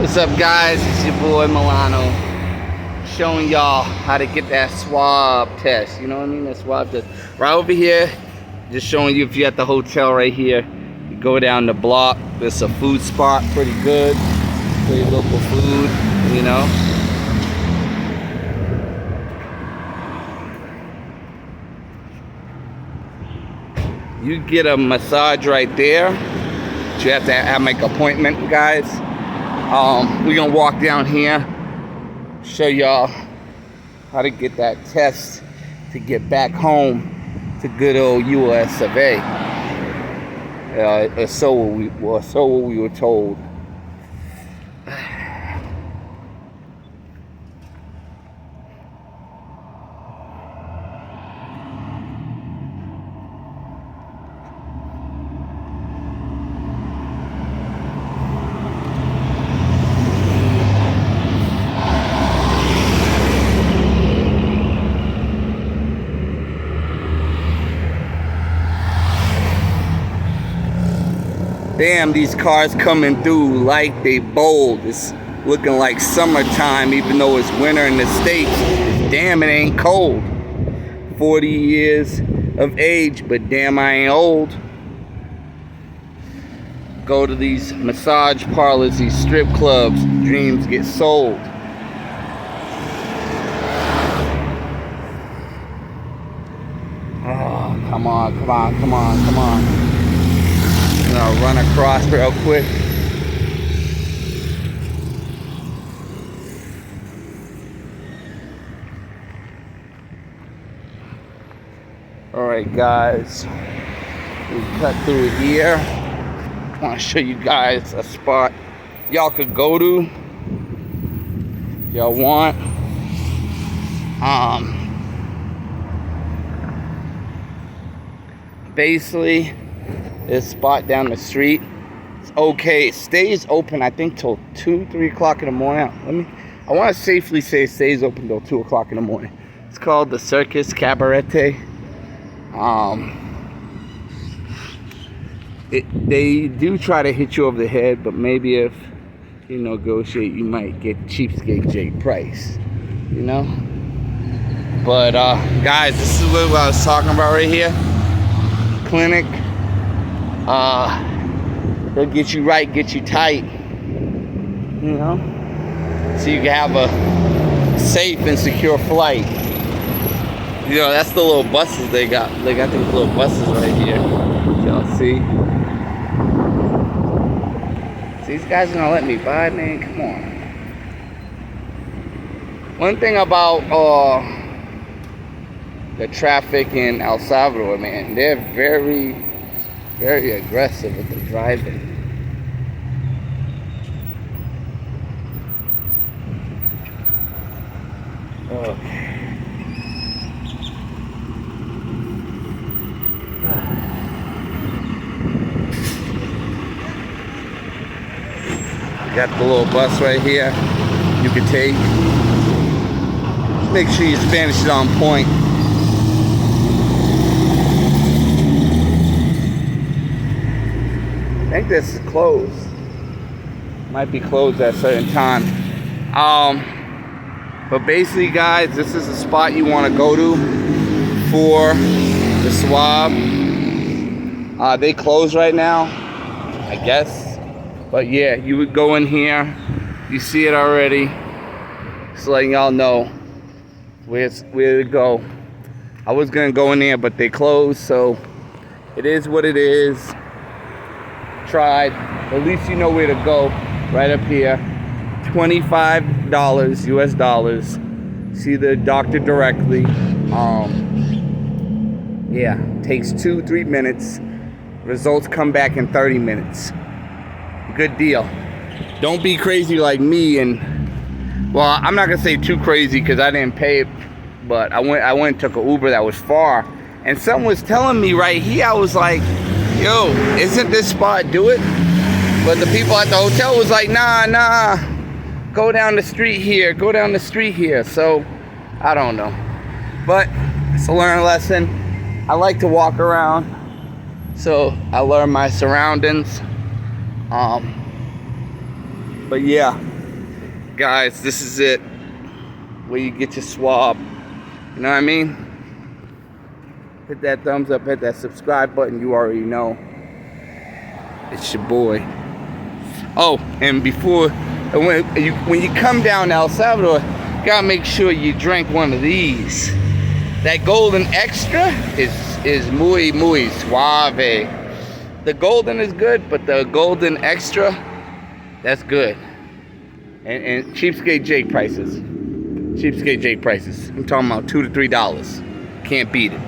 What's up, guys? It's your boy Milano, showing y'all how to get that swab test. You know what I mean? That swab test. Right over here, just showing you if you're at the hotel right here. You go down the block. There's a food spot, pretty good, pretty local food. You know. You get a massage right there. You have to make an appointment, guys. We're gonna walk down here, show y'all how to get that test to get back home to good old US of A. So we were told. Damn, these cars coming through like they bold. It's looking like summertime, even though it's winter in the States. Damn, it ain't cold. 40 years of age, but damn, I ain't old. Go to these massage parlors, these strip clubs, dreams get sold. Oh, come on, come on, come on, come on. I'll run across real quick. Alright, guys, we cut through here. I want to show you guys a spot y'all could go to if y'all want. Basically, this spot down the street, it's okay. It stays open, I think, till 2-3 o'clock in the morning. I want to safely say it stays open till 2 o'clock in the morning. It's called the Circus Cabaret. They do try to hit you over the head, but maybe if you negotiate, you might get cheapskate Jake price, you know. But guys, this is what I was talking about right here. Clinic. They'll get you right, get you tight, you know, so you can have a safe and secure flight. You know, that's the little buses they got. They got these little buses right here. Y'all see? These guys gonna let me by, man? Come on. One thing about the traffic in El Salvador, man, they're very aggressive with the driving. Okay. Got the little bus right here you can take. Make sure your Spanish is on point. I think this is closed. Might be closed at a certain time. But basically, guys, this is the spot you want to go to for the swab. They closed right now, I guess. But yeah, you would go in here. You see it already. Just letting y'all know where to go. I was gonna go in there, but they closed, so it is what it is. Tried. At least you know where to go. Right up here. $25 US dollars. See the doctor directly. Yeah, takes 2-3 minutes. Results come back in 30 minutes. Good deal. Don't be crazy like me and, well, I'm not gonna say too crazy because I didn't pay it, but I went and took an Uber that was far, and someone was telling me right here. I was like, yo, isn't this spot do it? But the people at the hotel was like, nah, go down the street here, go down the street here. So I don't know, but it's a learning lesson. I like to walk around, so I learn my surroundings. But yeah, Guys, this is it. Where you get your swab. You know what I mean? Hit that thumbs up, hit that subscribe button. You already know. It's your boy. Oh, and before, when you come down to El Salvador, you gotta make sure you drink one of these. That golden extra is muy suave. The golden is good, but the golden extra, that's good. And cheapskate Jake prices. Cheapskate Jake prices. I'm talking about $2 to $3. Can't beat it.